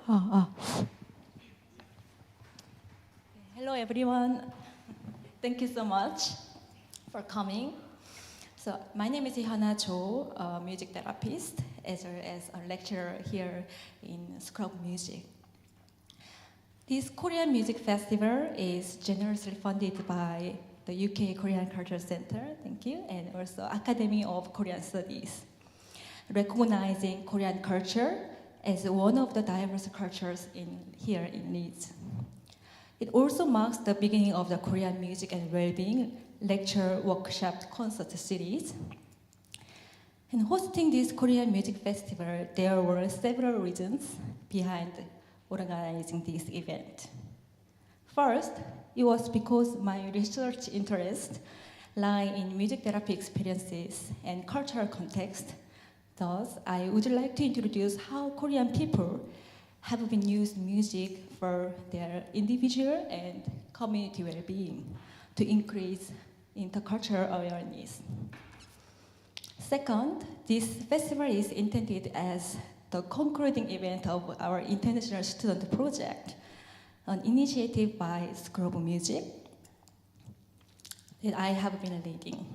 Hello, everyone. Thank you so much for coming. So my name is Hyuna Cho, a music therapist, as well as a lecturer here in School of Music. This Korean Music Festival is generously funded by the UK Korean Culture Center, thank you, and also Academy of Korean Studies, recognizing Korean culture as one of the diverse cultures here in Leeds. It also marks the beginning of the Korean Music and Wellbeing lecture, workshop, concert series. In hosting this Korean Music Festival, there were several reasons behind organizing this event. First, it was because my research interests lie in music therapy experiences and cultural context. Thus, I would like to introduce how Korean people have been using music for their individual and community well-being to increase intercultural awareness. Second, this festival is intended as the concluding event of our international student project, an initiative by School of Music that I have been leading.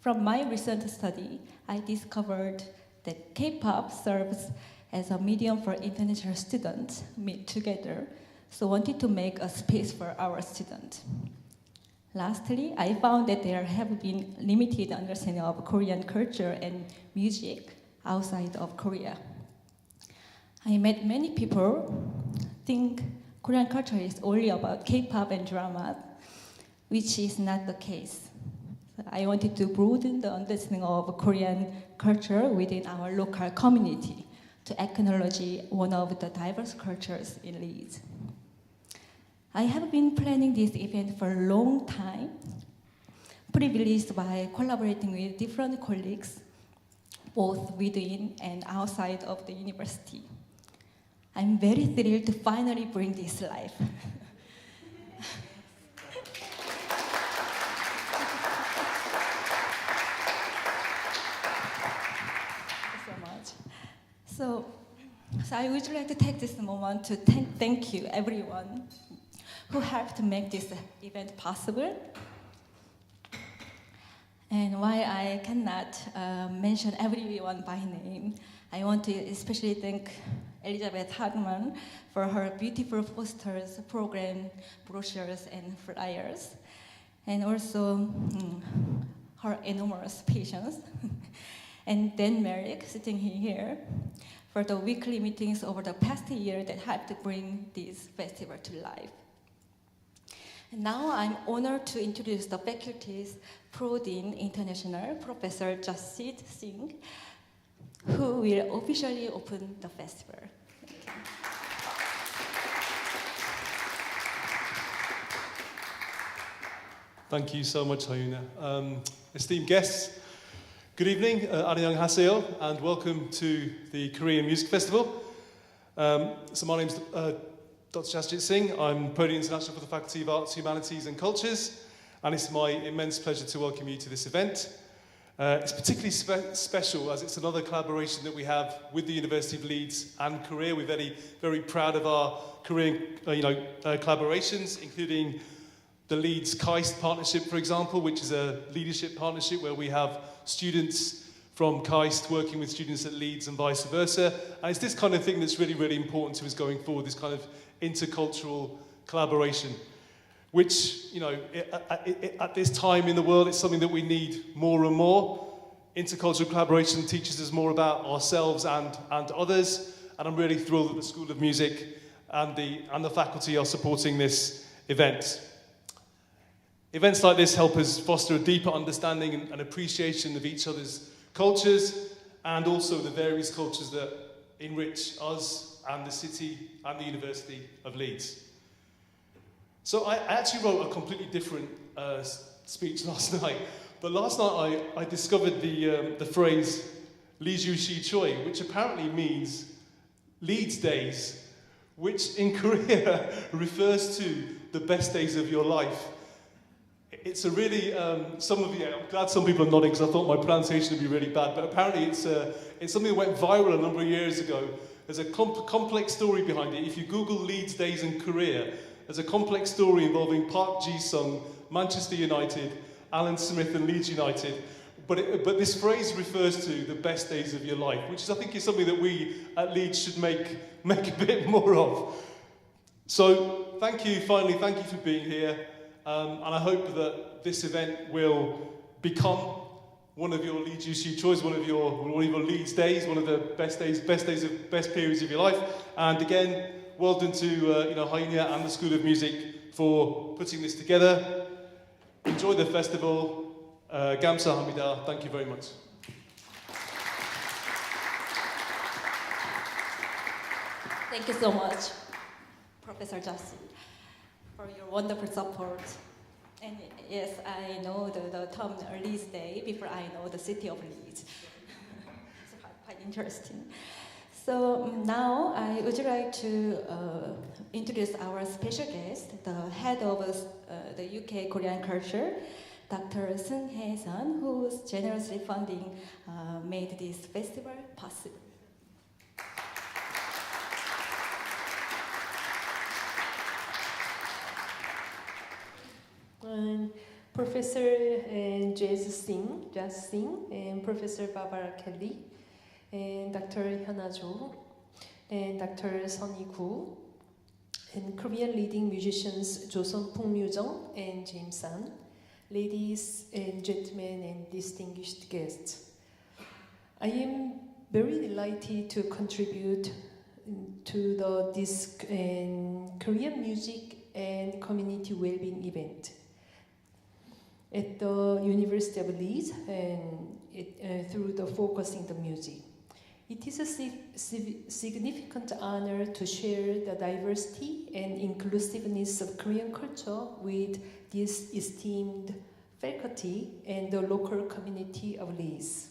From my recent study, I discovered that K-pop serves as a medium for international students to meet together, so wanted to make a space for our students. Lastly, I found that there have been limited understanding of Korean culture and music outside of Korea. I met many people think Korean culture is only about K-pop and drama, which is not the case. So I wanted to broaden the understanding of Korean culture within our local community to acknowledge one of the diverse cultures in Leeds. I have been planning this event for a long time, privileged by collaborating with different colleagues, both within and outside of the university. I'm very thrilled to finally bring this life. So I would like to take this moment to thank you, everyone, who helped make this event possible. And while I cannot mention everyone by name, I want to especially thank Elizabeth Hagman for her beautiful posters, program, brochures, and flyers, and also her enormous patience. And Dan Merrick, sitting here, for the weekly meetings over the past year that helped to bring this festival to life. And now I'm honored to introduce the faculty's Pro Dean International, Professor Jasit Singh, who will officially open the festival. Thank you so much, Hyuna. Esteemed guests, good evening, annyeonghaseyo, and welcome to the Korean Music Festival. So my name's Dr. Jasjit Singh. I'm Pro Dean International for the Faculty of Arts, Humanities and Cultures, and it's my immense pleasure to welcome you to this event. It's particularly special as it's another collaboration that we have with the University of Leeds and Korea. We're very, very proud of our Korean collaborations, including the Leeds KAIST partnership, for example, which is a leadership partnership where we have students from KAIST working with students at Leeds and vice versa. And it's this kind of thing that's really, really important to us going forward, this kind of intercultural collaboration, which, at this time in the world, it's something that we need more and more. Intercultural collaboration teaches us more about ourselves and others, and I'm really thrilled that the School of Music and the faculty are supporting this event. Events like this help us foster a deeper understanding and appreciation of each other's cultures, and also the various cultures that enrich us and the city and the University of Leeds. So I actually wrote a completely different speech last night, but last night I discovered the phrase Leeds Shi Choi, which apparently means Leeds Days, which in Korea refers to the best days of your life. It's a really, I'm glad some people are nodding because I thought my pronunciation would be really bad, but apparently it's something that went viral a number of years ago There's a complex story behind it. If you Google Leeds Days in Korea, there's a complex story involving Park Ji-sung, Manchester United, Alan Smith and Leeds United. But this phrase refers to the best days of your life, which is, I think, is something that we at Leeds should make a bit more of. So thank you for being here. And I hope that this event will become one of your Leeds UC choice, one of your Leeds days, one of the best periods of your life. And again, well done to Haina and the School of Music for putting this together. Enjoy the festival. Gamsahamnida. Thank you very much. Thank you so much, Professor Justin, for your wonderful support. And yes, I know the term Leeds Day before I know the city of Leeds. It's quite interesting. So now I would like to introduce our special guest, the head of the UK Korean culture, Dr. Sunhee Koo, whose generously funding made this festival possible. Professor Jazz Singh, and Professor Barbara Kelly, and Dr. Hyuna Jo, and Dr. Sunhee Koo, and Korean leading musicians Joseon Pung-Myu-jung and James San, ladies and gentlemen and distinguished guests. I am very delighted to contribute to this Korean music and community well-being event at the University of Leeds and through the focusing the music. It is a significant honor to share the diversity and inclusiveness of Korean culture with this esteemed faculty and the local community of Leeds.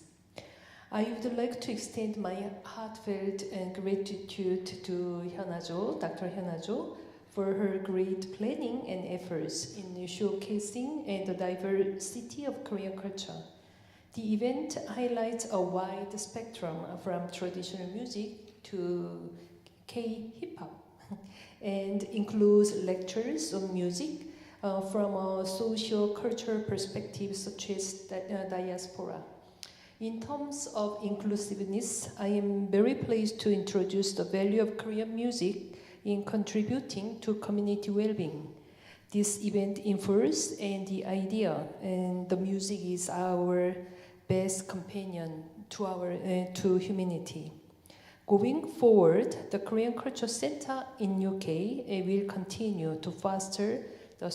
I would like to extend my heartfelt gratitude to Dr. Hyuna Jo, for her great planning and efforts in showcasing the diversity of Korean culture. The event highlights a wide spectrum from traditional music to K-hip-hop and includes lectures on music from a socio-cultural perspective such as diaspora. In terms of inclusiveness, I am very pleased to introduce the value of Korean music in contributing to community well-being. This event infers and the idea and the music is our best companion to humanity. Going forward, the Korean Culture Center in UK will continue to foster the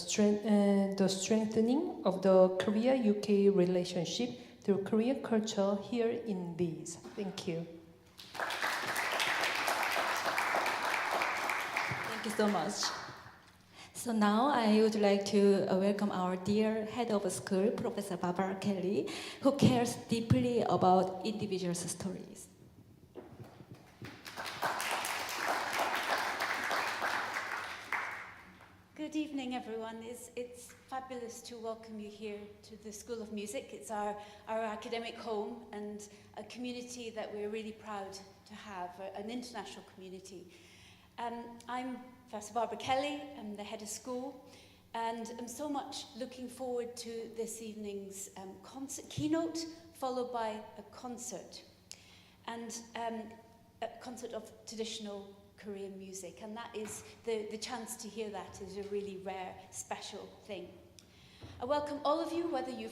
strengthening of the Korea-UK relationship through Korean culture here in Leeds. Thank you. Thank you so much. So now I would like to welcome our dear head of school, Professor Barbara Kelly, who cares deeply about individuals' stories. Good evening, everyone. It's fabulous to welcome you here to the School of Music. It's our academic home and a community that we're really proud to have, an international community. I'm Professor Barbara Kelly, I'm the head of school, and I'm so much looking forward to this evening's keynote, followed by a concert, and a concert of traditional Korean music, and that is the chance to hear that is a really rare, special thing. I welcome all of you, whether you're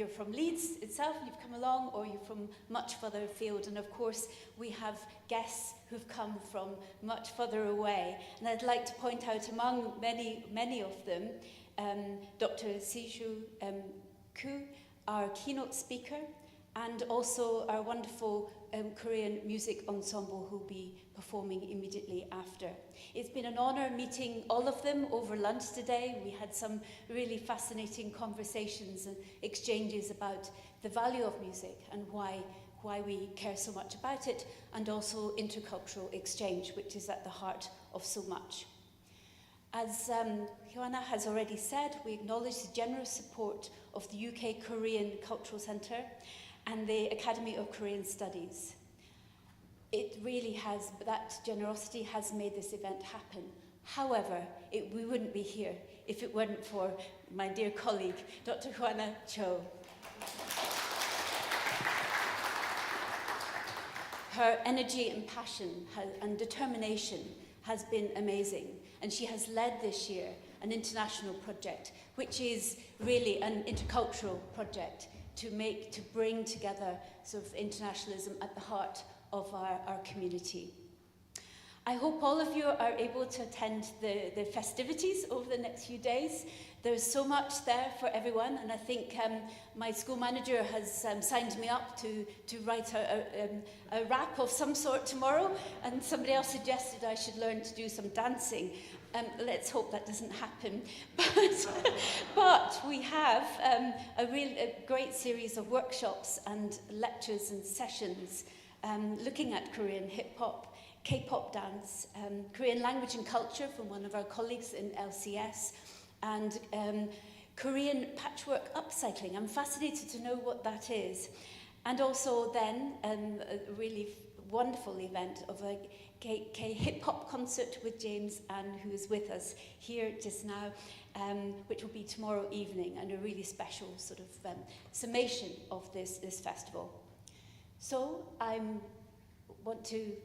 from Leeds itself, you've come along, or you're from much further afield. And of course, we have guests who've come from much further away. And I'd like to point out among many of them, Dr. Sunhee Koo, our keynote speaker, and also our wonderful Korean music ensemble who'll be performing immediately after. It's been an honor meeting all of them over lunch today. We had some really fascinating conversations and exchanges about the value of music and why we care so much about it, and also intercultural exchange, which is at the heart of so much. As Hyuna has already said, we acknowledge the generous support of the UK Korean Cultural Centre and the Academy of Korean Studies. it really has, that generosity has made this event happen. However, we wouldn't be here if it weren't for my dear colleague, Dr. Juana Cho. Her energy and passion and determination has been amazing, and she has led this year an international project, which is really an intercultural project to bring together sort of internationalism at the heart of our community. I hope all of you are able to attend the festivities over the next few days. There's so much there for everyone, and I think my school manager has signed me up to write a rap of some sort tomorrow, and somebody else suggested I should learn to do some dancing. Let's hope that doesn't happen. But we have a great series of workshops and lectures and sessions looking at Korean hip-hop, K-pop dance, Korean language and culture from one of our colleagues in LCS, and Korean patchwork upcycling. I'm fascinated to know what that is. And also then a really wonderful event of a K-hip-hop concert with James Ann, who is with us here just now, which will be tomorrow evening, and a really special sort of summation of this festival. So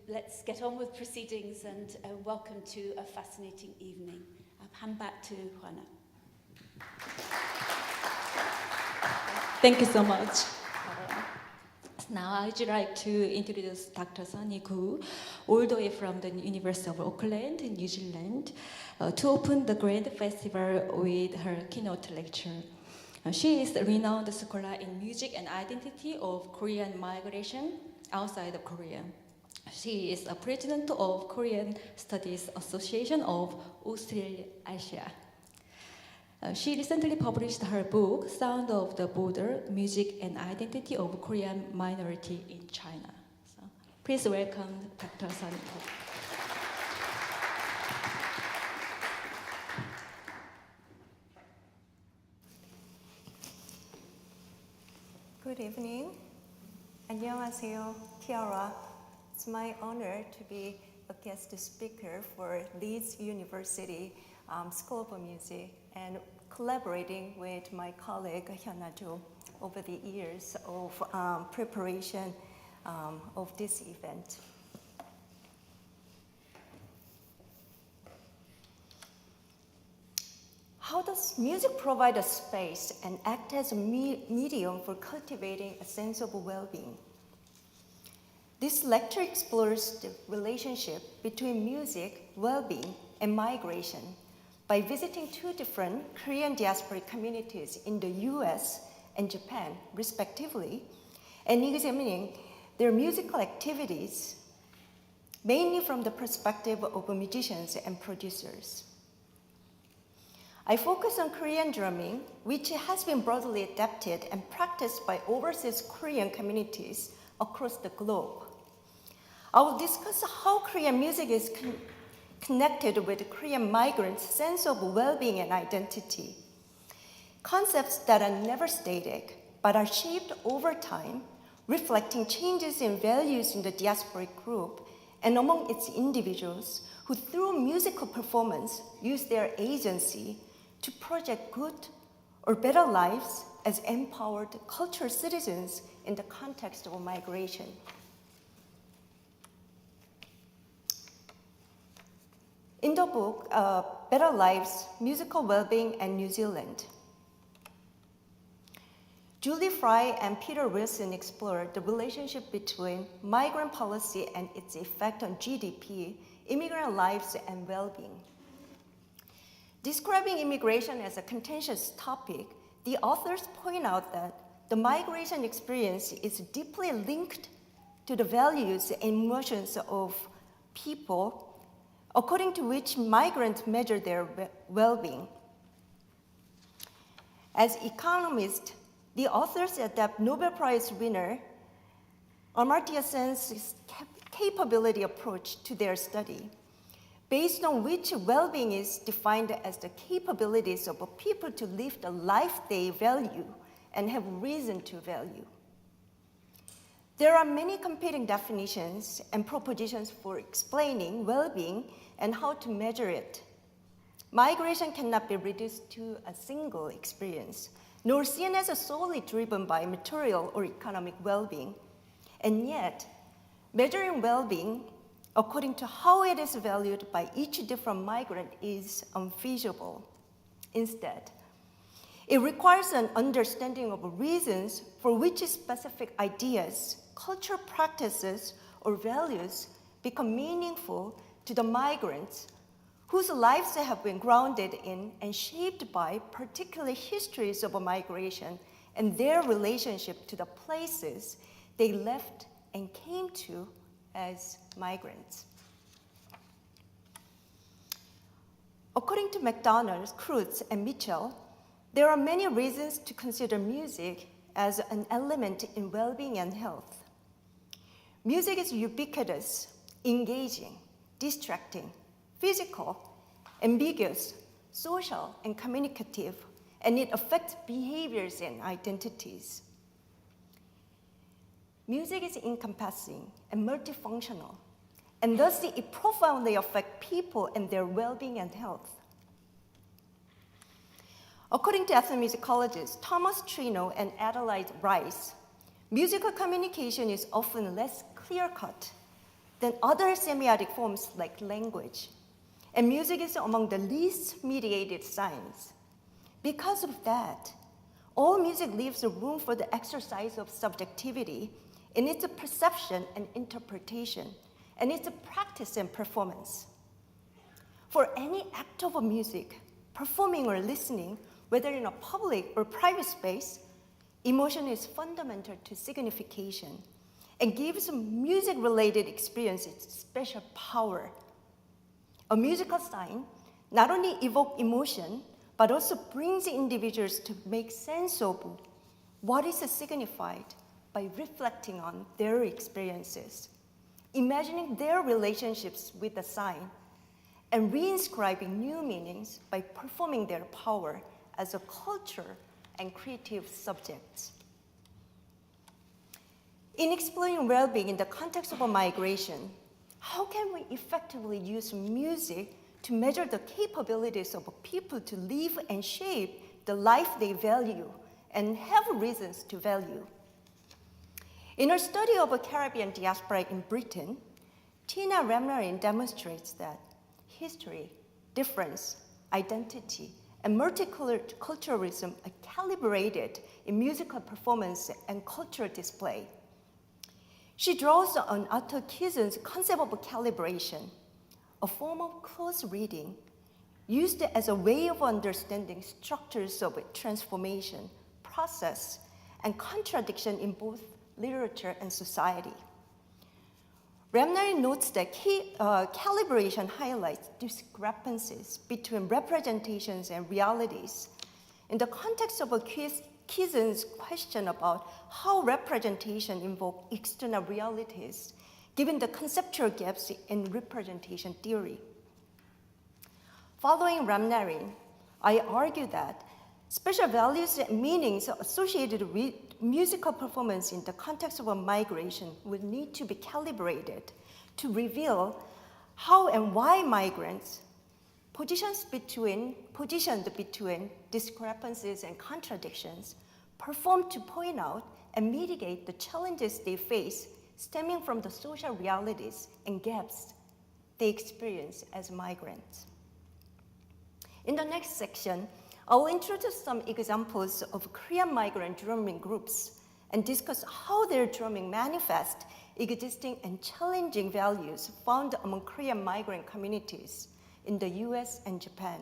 let's get on with proceedings, and welcome to a fascinating evening. I'll hand back to Juana. Thank you so much. Now I'd like to introduce Dr. Sunhee Koo, all the way from the University of Auckland in New Zealand, to open the Grand Festival with her keynote lecture. She is a renowned scholar in music and identity of Korean migration outside of Korea. She is a president of Korean Studies Association of Australasia. She recently published her book, Sound of the Border, Music and Identity of Korean Minority in China. So, please welcome Dr. Sunhee Koo. Good evening. 안녕하세요, Kiara. It's my honor to be a guest speaker for Leeds University School of Music and collaborating with my colleague Hyuna Jo over the years of preparation of this event. How does music provide a space and act as a medium for cultivating a sense of well-being? This lecture explores the relationship between music, well-being, and migration by visiting two different Korean diasporic communities in the US and Japan, respectively, and examining their musical activities, mainly from the perspective of musicians and producers. I focus on Korean drumming, which has been broadly adapted and practiced by overseas Korean communities across the globe. I will discuss how Korean music is connected with Korean migrants' sense of well-being and identity, concepts that are never static but are shaped over time, reflecting changes in values in the diasporic group and among its individuals who, through musical performance, use their agency to project good or better lives as empowered cultural citizens in the context of migration. In the book, Better Lives, Musical Wellbeing and New Zealand, Julie Fry and Peter Wilson explored the relationship between migrant policy and its effect on GDP, immigrant lives, and well-being. Describing immigration as a contentious topic, the authors point out that the migration experience is deeply linked to the values and emotions of people, according to which migrants measure their well-being. As economists, the authors adapt Nobel Prize winner Amartya Sen's capability approach to their study, based on which well-being is defined as the capabilities of a people to live the life they value and have reason to value. There are many competing definitions and propositions for explaining well-being and how to measure it. Migration cannot be reduced to a single experience, nor seen as solely driven by material or economic well-being. And yet, measuring well-being according to how it is valued by each different migrant is unfeasible. Instead, it requires an understanding of reasons for which specific ideas, cultural practices, or values become meaningful to the migrants whose lives have been grounded in and shaped by particular histories of migration and their relationship to the places they left and came to as migrants. According to McDonald, Cruz, and Mitchell, there are many reasons to consider music as an element in well-being and health. Music is ubiquitous, engaging, distracting, physical, ambiguous, social, and communicative, and it affects behaviors and identities. Music is encompassing and multifunctional, and thus it profoundly affects people and their well-being and health. According to ethnomusicologists Thomas Trino and Adelaide Rice, musical communication is often less clear-cut than other semiotic forms like language, and music is among the least mediated signs. Because of that, all music leaves room for the exercise of subjectivity in its perception and interpretation, and its practice and performance. For any act of music, performing or listening, whether in a public or private space, emotion is fundamental to signification and gives music-related experiences special power. A musical sign not only evokes emotion, but also brings individuals to make sense of what is signified by reflecting on their experiences, imagining their relationships with the sign, and reinscribing new meanings by performing their power as a culture and creative subjects. In exploring well-being in the context of a migration, how can we effectively use music to measure the capabilities of people to live and shape the life they value and have reasons to value? In her study of a Caribbean diaspora in Britain, Tina Ramnarin demonstrates that history, difference, identity, and multiculturalism are calibrated in musical performance and cultural display. She draws on Arthur Kison's concept of calibration, a form of close reading used as a way of understanding structures of transformation, process, and contradiction in both literature and society. Ramnarin notes that calibration highlights discrepancies between representations and realities in the context of Kison's question about how representation invokes external realities, given the conceptual gaps in representation theory. Following Ramnarin, I argue that special values and meanings associated with musical performance in the context of a migration will need to be calibrated to reveal how and why migrants positioned between discrepancies and contradictions perform to point out and mitigate the challenges they face stemming from the social realities and gaps they experience as migrants. In the next section, I will introduce some examples of Korean migrant drumming groups and discuss how their drumming manifests existing and challenging values found among Korean migrant communities in the US and Japan.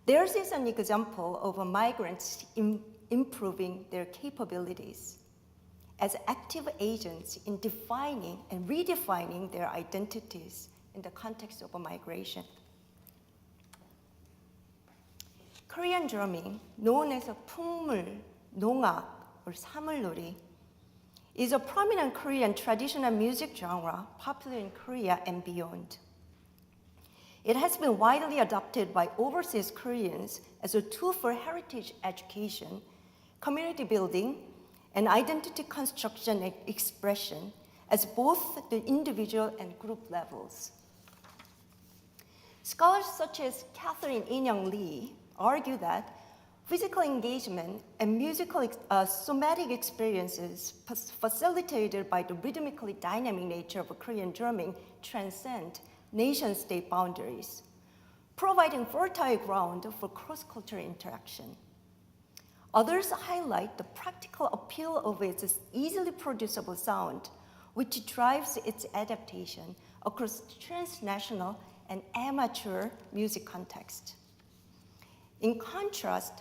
Theirs is an example of migrants improving their capabilities as active agents in defining and redefining their identities in the context of a migration. Korean drumming, known as 풍물, 농악, or 사물놀이, is a prominent Korean traditional music genre popular in Korea and beyond. It has been widely adopted by overseas Koreans as a tool for heritage education, community building, and identity construction and expression as both the individual and group levels. Scholars such as Catherine In-Young Lee argue that physical engagement and musical somatic experiences facilitated by the rhythmically dynamic nature of Korean drumming transcend nation-state boundaries, providing fertile ground for cross-cultural interaction. Others highlight the practical appeal of its easily producible sound, which drives its adaptation across transnational and amateur music context. In contrast,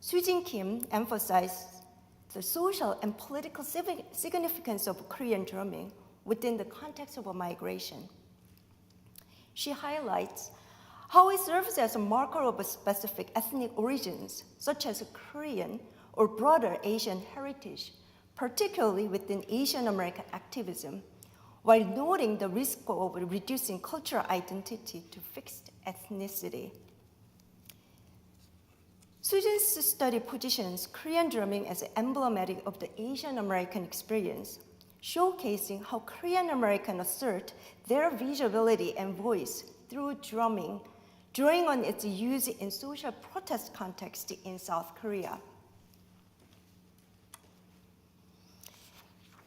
Sunhee Kim emphasized the social and political significance of Korean drumming within the context of a migration. She highlights how it serves as a marker of a specific ethnic origins, such as Korean or broader Asian heritage, particularly within Asian American activism, while noting the risk of reducing cultural identity to fixed ethnicity. Sunhee's study positions Korean drumming as emblematic of the Asian American experience, showcasing how Korean Americans assert their visibility and voice through drumming, drawing on its use in social protest context in South Korea.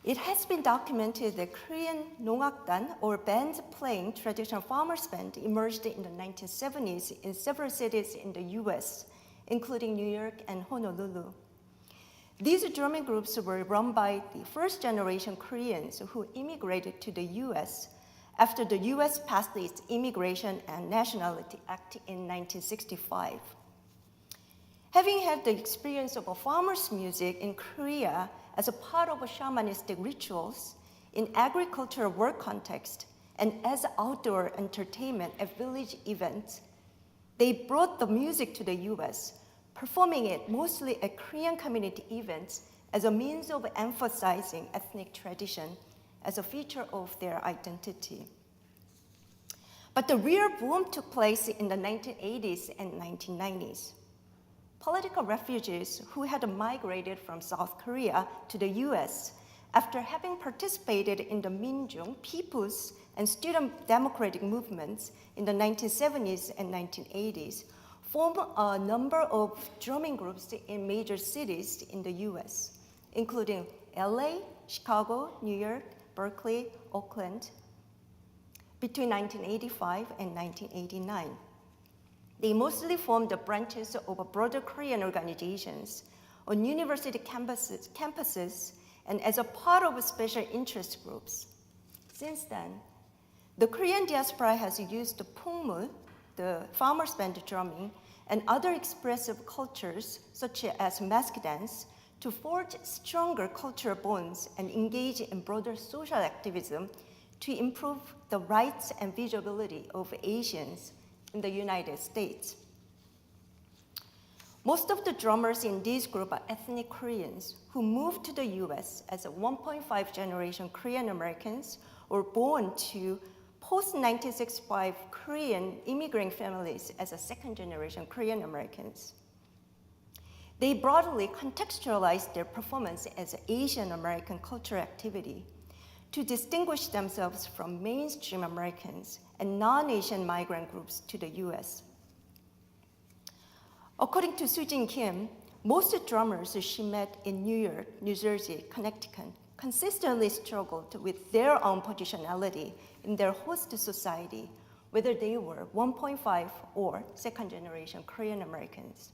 It has been documented that Korean 농악단, or bands playing traditional farmers' band, emerged in the 1970s in several cities in the US, including New York and Honolulu. These drumming groups were run by the first-generation Koreans who immigrated to the US after the US passed its Immigration and Nationality Act in 1965. Having had the experience of a farmer's music in Korea as a part of a shamanistic rituals in agricultural work context and as outdoor entertainment at village events, they brought the music to the US, performing it mostly at Korean community events as a means of emphasizing ethnic tradition as a feature of their identity. But the real boom took place in the 1980s and 1990s. Political refugees who had migrated from South Korea to the US after having participated in the Minjung, People's, and Student Democratic movements in the 1970s and 1980s formed a number of drumming groups in major cities in the US, including LA, Chicago, New York, Berkeley, Auckland, between 1985 and 1989. They mostly formed the branches of broader Korean organizations on university campuses and as a part of special interest groups. Since then, the Korean diaspora has used the pungmul, the farmers' band drumming, and other expressive cultures, such as mask dance, to forge stronger cultural bonds and engage in broader social activism to improve the rights and visibility of Asians in the United States. Most of the drummers in this group are ethnic Koreans who moved to the US as a 1.5 generation Korean Americans or born to post-1965 Korean immigrant families as a second generation Korean Americans. They broadly contextualized their performance as Asian American cultural activity to distinguish themselves from mainstream Americans and non-Asian migrant groups to the US. According to Sunhee Kim, most drummers she met in New York, New Jersey, Connecticut consistently struggled with their own positionality in their host society, whether they were 1.5 or second generation Korean Americans.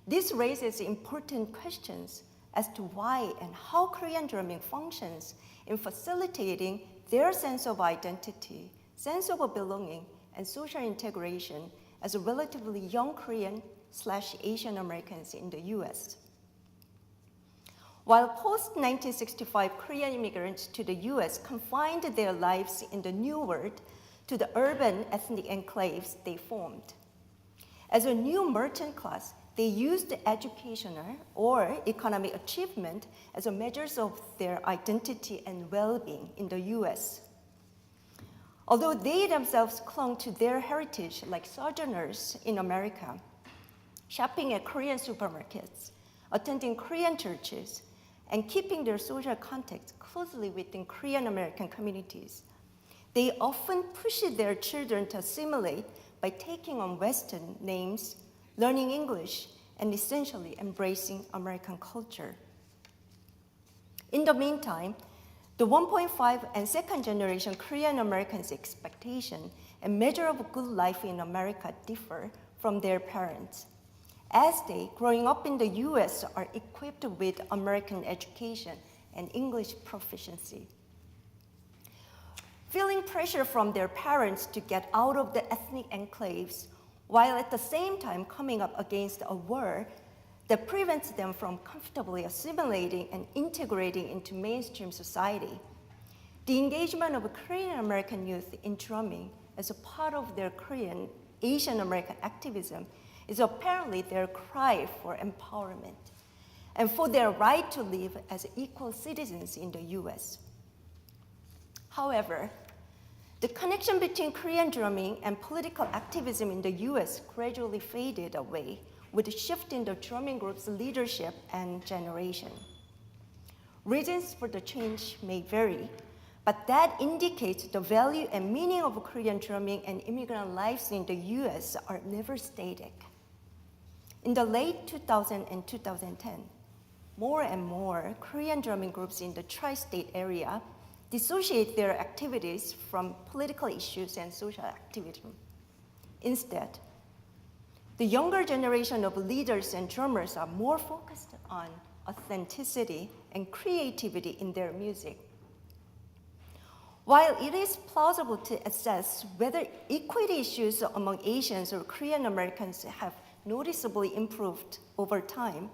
This raises important questions as to why and how Korean drumming functions in facilitating their sense of identity, sense of belonging, and social integration as relatively young Korean/Asian Americans in the US. While post-1965 Korean immigrants to the US confined their lives in the New World to the urban ethnic enclaves they formed. As a new merchant class, they used educational or economic achievement as a measures of their identity and well-being in the US. Although they themselves clung to their heritage like sojourners in America, shopping at Korean supermarkets, attending Korean churches, and keeping their social context closely within Korean American communities. They often push their children to assimilate by taking on Western names, learning English, and essentially embracing American culture. In the meantime, the 1.5 and second generation Korean Americans' expectation and measure of good life in America differ from their parents, as they, growing up in the US, are equipped with American education and English proficiency. Feeling pressure from their parents to get out of the ethnic enclaves, while at the same time coming up against a war that prevents them from comfortably assimilating and integrating into mainstream society. The engagement of Korean American youth in drumming as a part of their Korean Asian American activism is apparently their cry for empowerment and for their right to live as equal citizens in the US. However, the connection between Korean drumming and political activism in the US gradually faded away with a shift in the drumming group's leadership and generation. Reasons for the change may vary, but that indicates the value and meaning of Korean drumming and immigrant lives in the US are never static. In the late 2000 and 2010, more and more Korean drumming groups in the tri-state area dissociate their activities from political issues and social activism. Instead, the younger generation of leaders and drummers are more focused on authenticity and creativity in their music. While it is plausible to assess whether equity issues among Asians or Korean Americans have noticeably improved over time,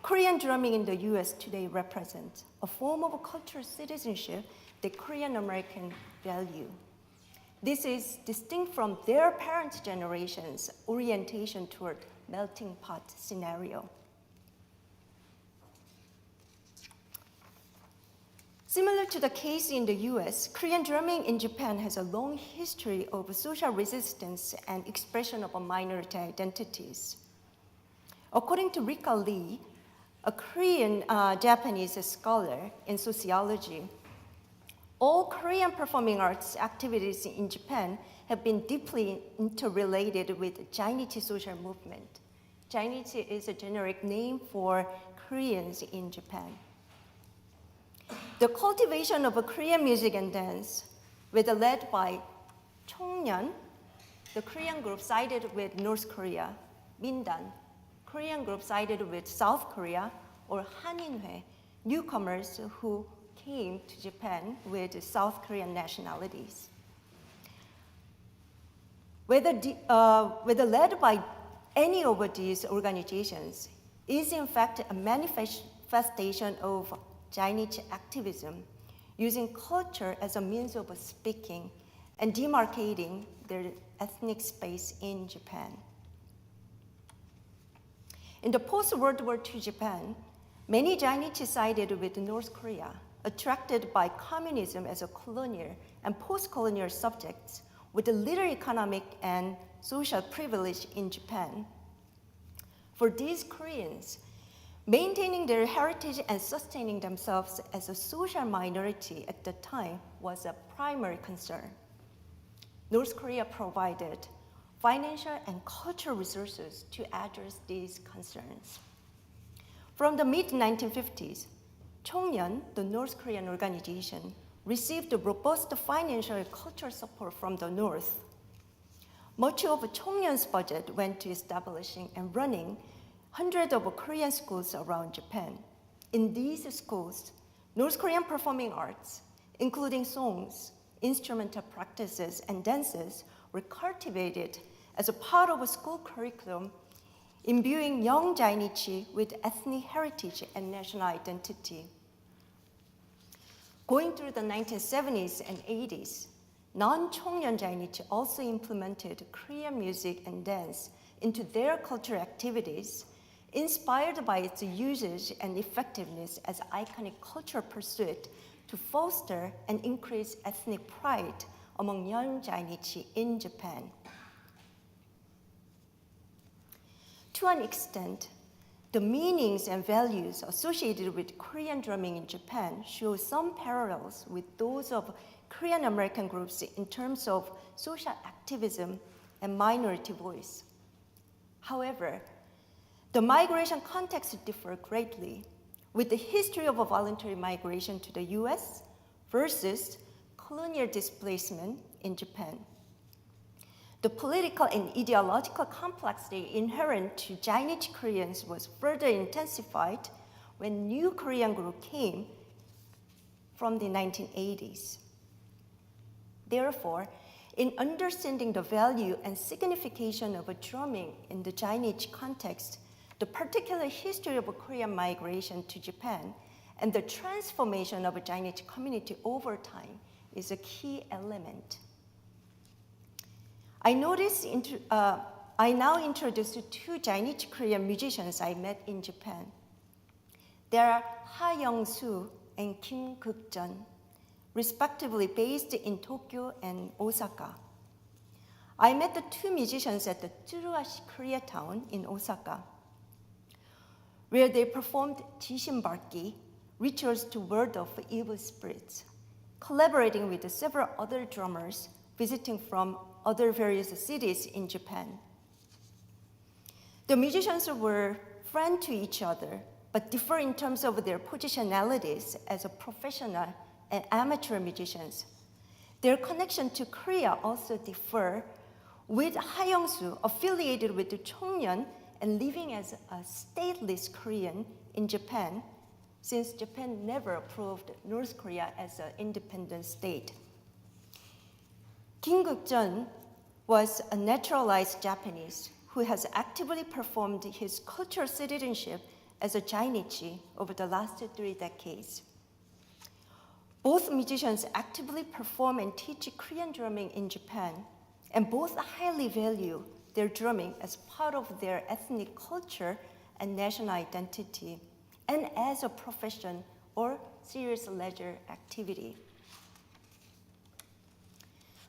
Korean drumming in the US today represents a form of cultural citizenship that Korean Americans value. This is distinct from their parents' generation's orientation toward melting pot scenario. Similar to the case in the US, Korean drumming in Japan has a long history of social resistance and expression of minority identities. According to Rika Lee, a Korean Japanese scholar in sociology, all Korean performing arts activities in Japan have been deeply interrelated with Jainichi social movement. Jainichi is a generic name for Koreans in Japan. The cultivation of Korean music and dance, whether led by Chongnyeon, the Korean group sided with North Korea, Mindan, Korean group sided with South Korea, or Haninhwae, newcomers who came to Japan with South Korean nationalities. Whether led by any of these organizations is in fact a manifestation of Jainichi activism, using culture as a means of speaking and demarcating their ethnic space in Japan. In the post-World War II Japan, many Jainichi sided with North Korea, attracted by communism as a colonial and post-colonial subjects with little economic and social privilege in Japan. For these Koreans, maintaining their heritage and sustaining themselves as a social minority at the time was a primary concern. North Korea provided financial and cultural resources to address these concerns. From the mid-1950s, Chongnyeon, the North Korean organization, received robust financial and cultural support from the North. Much of Chongnyeon's budget went to establishing and running hundreds of Korean schools around Japan. In these schools, North Korean performing arts, including songs, instrumental practices, and dances, were cultivated as a part of a school curriculum, imbuing young Jainichi with ethnic heritage and national identity. Going through the 1970s and 80s, non-Chongnyeon Jainichi also implemented Korean music and dance into their cultural activities, inspired by its usage and effectiveness as iconic cultural pursuit to foster and increase ethnic pride among young Jainichi in Japan. To an extent, the meanings and values associated with Korean drumming in Japan show some parallels with those of Korean American groups in terms of social activism and minority voice. However, the migration contexts differ greatly, with the history of a voluntary migration to the US versus colonial displacement in Japan. The political and ideological complexity inherent to Chinese Koreans was further intensified when new Korean group came from the 1980s. Therefore, in understanding the value and signification of drumming in the Chinese context, the particular history of Korean migration to Japan and the transformation of a Chinese community over time is a key element. I now introduce two Chinese Korean musicians I met in Japan. They are Ha Young-soo and Kim Kuk-jeon, respectively based in Tokyo and Osaka. I met the two musicians at the Tsuruashi Koreatown in Osaka, where they performed Jishinbarki, rituals to ward off evil spirits, collaborating with several other drummers visiting from other various cities in Japan. The musicians were friends to each other, but differ in terms of their positionalities as a professional and amateur musicians. Their connection to Korea also differ, with Ha Young-soo affiliated with the Chongyeon and living as a stateless Korean in Japan, since Japan never approved North Korea as an independent state. Kim Kuk-jeon was a naturalized Japanese who has actively performed his cultural citizenship as a Jainichi over the last 3 decades. Both musicians actively perform and teach Korean drumming in Japan, and both highly value their drumming as part of their ethnic culture and national identity, and as a profession or serious leisure activity.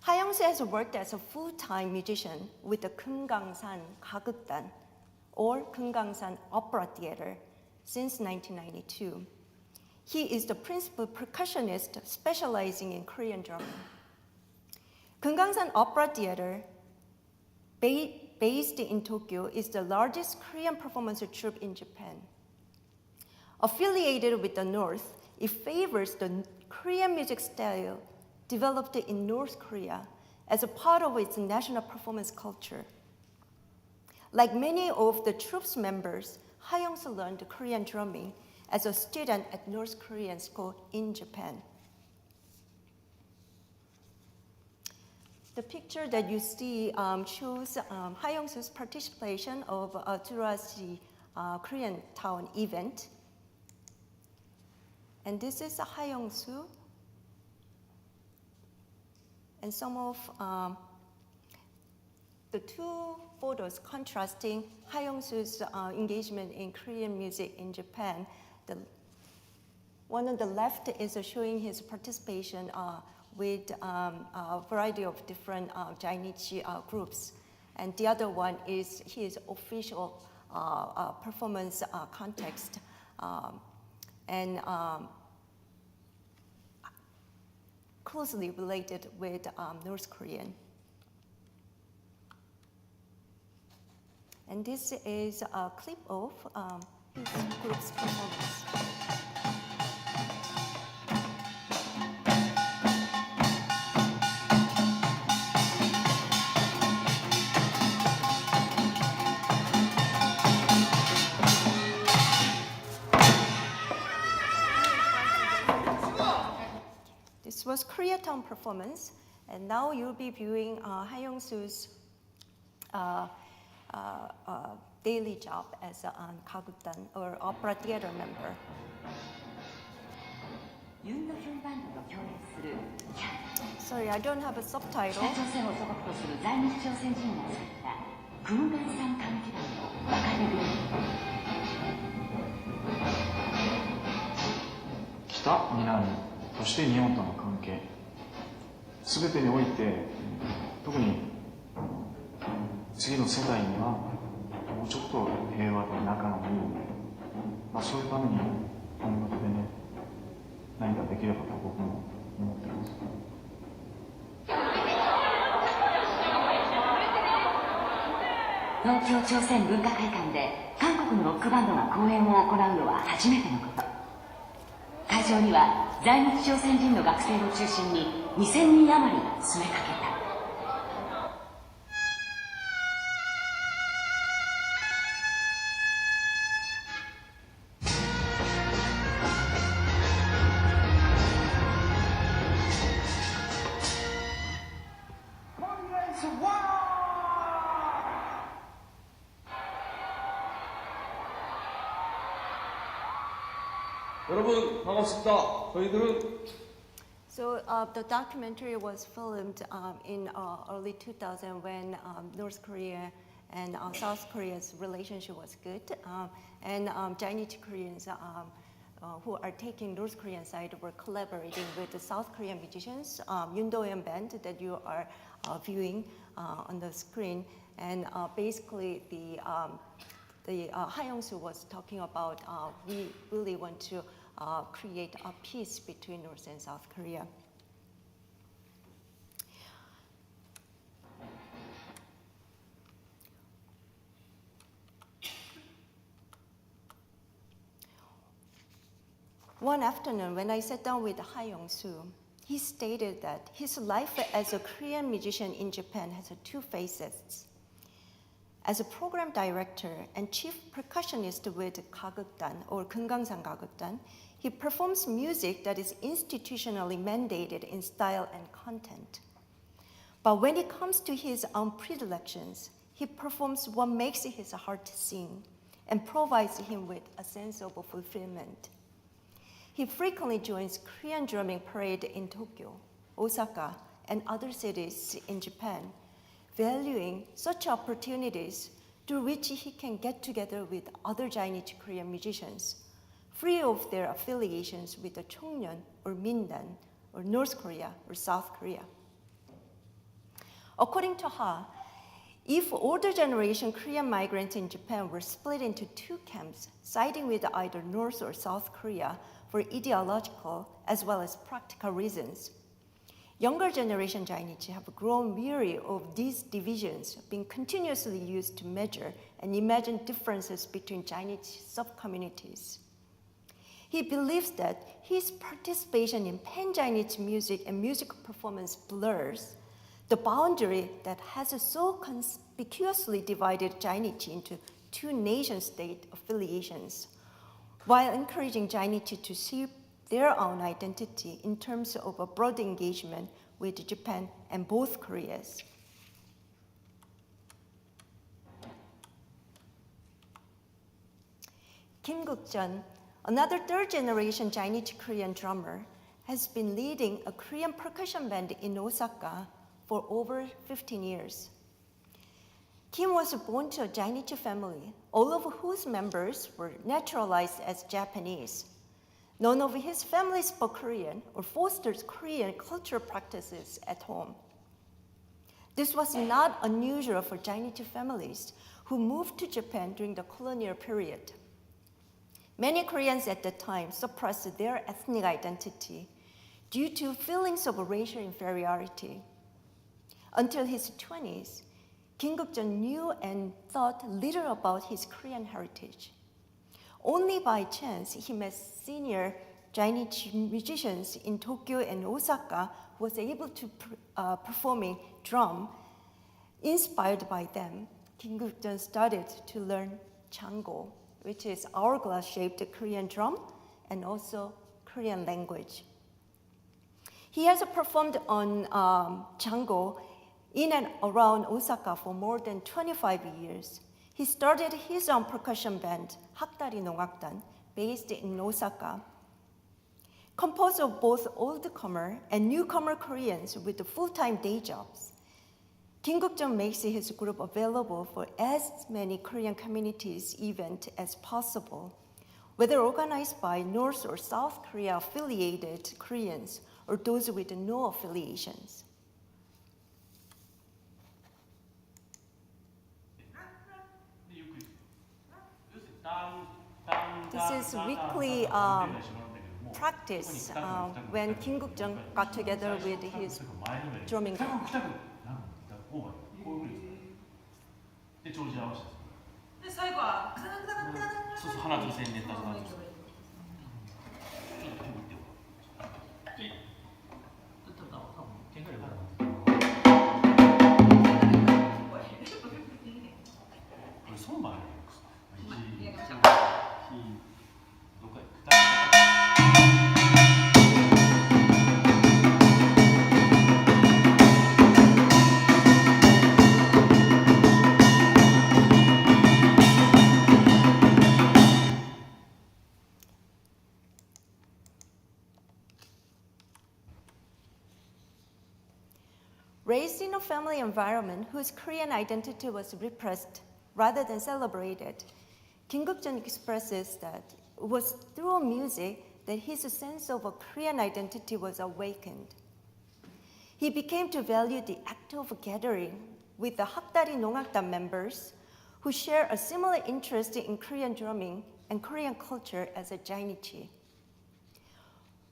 Ha Young-soo has worked as a full-time musician with the Keumgangsan Gagukdan, or Keumgangsan Opera Theater, since 1992. He is the principal percussionist specializing in Korean drumming. Keumgangsan Opera Theater, based in Tokyo, is the largest Korean performance troupe in Japan. Affiliated with the North, it favors the Korean music style developed in North Korea as a part of its national performance culture. Like many of the troupe's members, Ha Young-soo learned Korean drumming as a student at North Korean school in Japan. The picture that you see shows Ha Young-soo's participation of a Tsuruashi Korean town event. And this is Ha Young-soo. And some of the two photos contrasting Ha Young-soo's engagement in Korean music in Japan. The one on the left is showing his participation with a variety of different Jainichi groups. And the other one is his official performance context. And closely related with North Korean. And this is a clip of his group's performance. This was Koreatown performance, and now you'll be viewing Ha Young-soo's daily job as a Gagukdan or opera theater member. Sorry, I don't have a subtitle. 北、南、そして日本との関係、すべてにおいて、特に次の世代にはもうちょっと平和で仲のいいそういうために本事でね何かできればと僕も思ってます。東京朝鮮文化会館で韓国のロックバンドが公演を行うのは初めてのこと。会場には在日朝鮮人の学生を中心に2000人余りが詰めかけた。여러분 반갑습니다. 저희들은 So the documentary was filmed in early 2000 when North Korea and South Korea's relationship was good, and Chinese Koreans who are taking North Korean side were collaborating with the South Korean musicians, Yoon Do-yeon band that you are viewing on the screen, and basically the Ha Young-soo was talking about we really want to create a peace between North and South Korea. One afternoon, when I sat down with Ha Young-soo, he stated that his life as a Korean musician in Japan has two facets. As a program director and chief percussionist with Gagukdan or Keungangsang Gagukdan, he performs music that is institutionally mandated in style and content. But when it comes to his own predilections, he performs what makes his heart sing and provides him with a sense of fulfillment. He frequently joins Korean drumming parade in Tokyo, Osaka, and other cities in Japan, valuing such opportunities through which he can get together with other Chinese Korean musicians, free of their affiliations with the Chongnyeon or Mindan or North Korea or South Korea. According to Ha, if older generation Korean migrants in Japan were split into two camps, siding with either North or South Korea for ideological as well as practical reasons, younger generation Chinese have grown weary of these divisions being continuously used to measure and imagine differences between Chinese sub-communities. He believes that his participation in pan-Chinese music and music performance blurs the boundary that has so conspicuously divided Chinese into two nation-state affiliations, while encouraging Chinese to see their own identity in terms of a broad engagement with Japan and both Koreas. Kim Guk-jeon, another third-generation Chinese Korean drummer, has been leading a Korean percussion band in Osaka for over 15 years. Kim was born to a Chinese family, all of whose members were naturalized as Japanese. None of his family spoke Korean or fostered Korean cultural practices at home. This was not unusual for Chinese families who moved to Japan during the colonial period. Many Koreans at the time suppressed their ethnic identity due to feelings of racial inferiority. Until his 20s, Kim Guk-jeon knew and thought little about his Korean heritage. Only by chance, he met senior Chinese musicians in Tokyo and Osaka who was able to performing drum. Inspired by them, Kim Guk-jeon started to learn chango, which is hourglass-shaped Korean drum, and also Korean language. He has performed on chango in and around Osaka for more than 25 years. He started his own percussion band, Hakdari Nongakdan, based in Osaka. Composed of both old-comer and newcomer Koreans with full-time day jobs, Kim Guk-jeon makes his group available for as many Korean communities events as possible, whether organized by North or South Korea affiliated Koreans or those with no affiliations. This is weekly practice when Kim Guk-jung got together with his drumming group. で帳尻合わせてで最後はカタカタカタカタそうそう鼻と線にネタとかちょっと手を打ってよ多分喧嘩で分からないこれそうまでどこへRaised in a family environment whose Korean identity was repressed rather than celebrated, Kim Guk-jung expresses that it was through music that his sense of a Korean identity was awakened. He became to value the act of gathering with the Hakdari Nongakdam members who share a similar interest in Korean drumming and Korean culture as a Jainichi.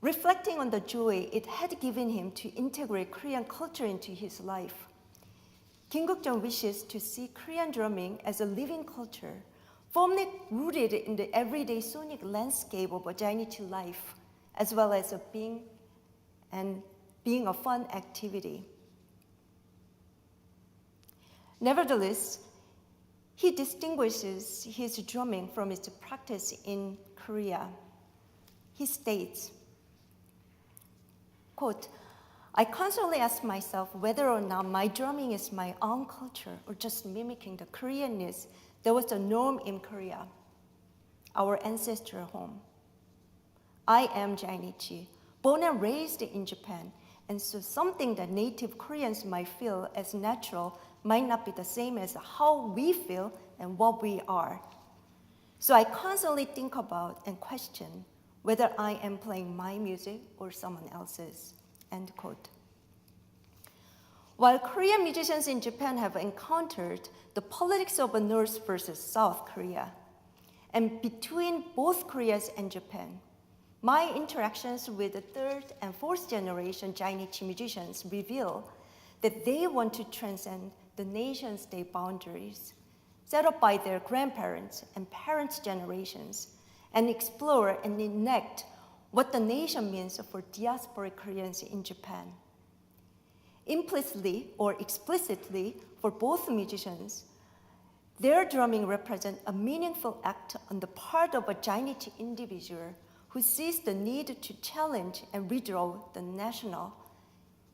Reflecting on the joy it had given him to integrate Korean culture into his life, Kim Guk-jung wishes to see Korean drumming as a living culture, firmly rooted in the everyday sonic landscape of a Jainichi life, as well as being a fun activity. Nevertheless, he distinguishes his drumming from its practice in Korea. He states, quote, I constantly ask myself whether or not my drumming is my own culture or just mimicking the Koreanness that was the norm in Korea, our ancestral home. I am Jainichi, born and raised in Japan, and so something that native Koreans might feel as natural might not be the same as how we feel and what we are. So I constantly think about and question whether I am playing my music or someone else's, end quote. While Korean musicians in Japan have encountered the politics of North versus South Korea, and between both Koreas and Japan, my interactions with the third and fourth generation Jainichi musicians reveal that they want to transcend the nation-state boundaries set up by their grandparents and parents' generations and explore and enact what the nation means for diasporic Koreans in Japan. Implicitly or explicitly, for both musicians, their drumming represents a meaningful act on the part of a Jainichi individual who sees the need to challenge and redraw the national,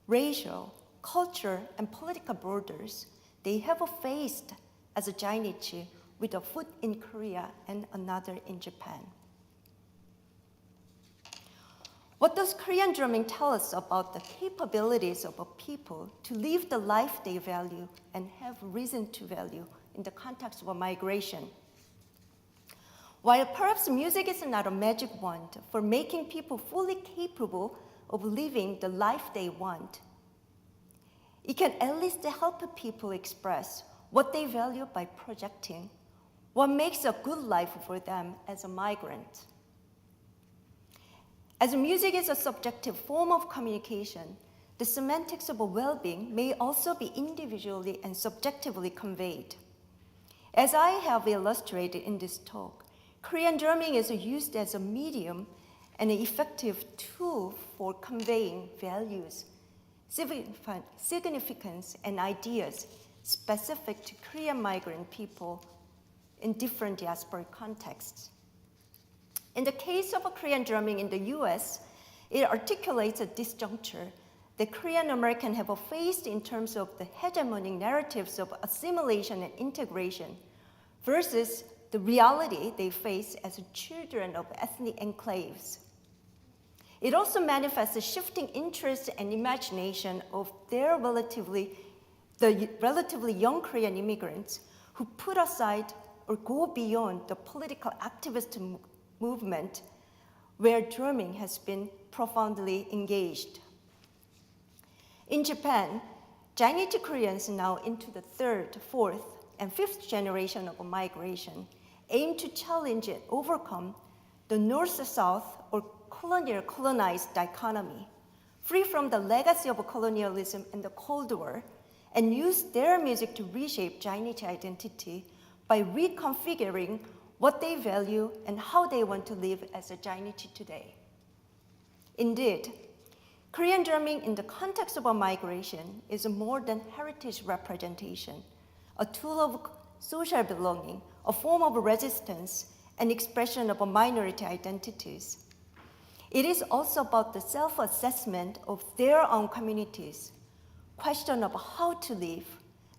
racial, cultural, and political borders they have faced as a Jainichi with a foot in Korea and another in Japan. What does Korean drumming tell us about the capabilities of a people to live the life they value and have reason to value in the context of a migration? While perhaps music is not a magic wand for making people fully capable of living the life they want, it can at least help people express what they value by projecting what makes a good life for them as a migrant. As music is a subjective form of communication, the semantics of well-being may also be individually and subjectively conveyed. As I have illustrated in this talk, Korean drumming is used as a medium and an effective tool for conveying values, significance, and ideas specific to Korean migrant people in different diasporic contexts. In the case of Korean drumming in the US, it articulates a disjuncture that Korean Americans have faced in terms of the hegemonic narratives of assimilation and integration versus the reality they face as children of ethnic enclaves. It also manifests a shifting interest and imagination of the relatively young Korean immigrants who put aside or go beyond the political activist movement where drumming has been profoundly engaged. In Japan, Jainichi Koreans now into the third, fourth, and fifth generation of migration aim to challenge and overcome the North-South or colonial-colonized dichotomy, free from the legacy of colonialism and the Cold War, and use their music to reshape Chinese identity by reconfiguring what they value and how they want to live as a Chinese today. Indeed, Korean drumming in the context of a migration is more than heritage representation, a tool of social belonging, a form of resistance, and expression of minority identities. It is also about the self-assessment of their own communities, question of how to live,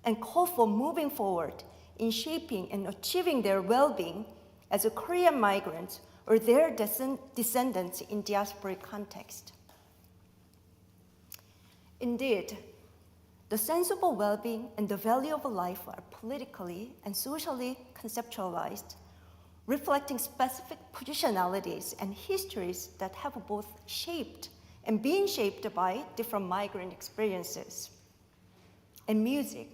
and call for moving forward in shaping and achieving their well-being as a Korean migrants or their descendants in diasporic context. Indeed, the sense of well-being and the value of life are politically and socially conceptualized, reflecting specific positionalities and histories that have both shaped and been shaped by different migrant experiences. And music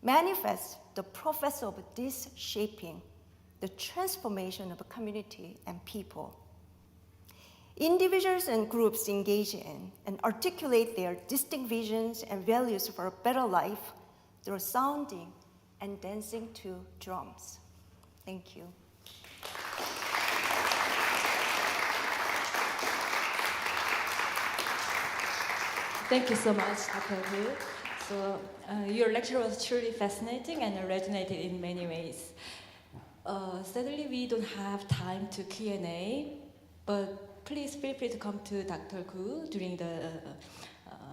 manifests the process of this shaping, the transformation of a community and people. Individuals and groups engage in and articulate their distinct visions and values for a better life through sounding and dancing to drums. Thank you. Thank you so much, Dr. Koo. So your lecture was truly fascinating and resonated in many ways. Sadly, we don't have time to Q&A, but please feel free to come to Dr. Koo during the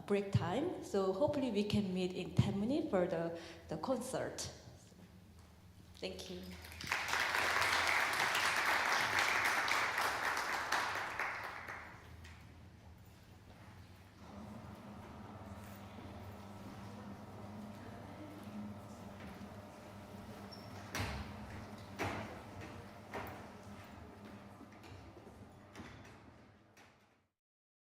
break time. So hopefully we can meet in 10 minutes for the concert. Thank you.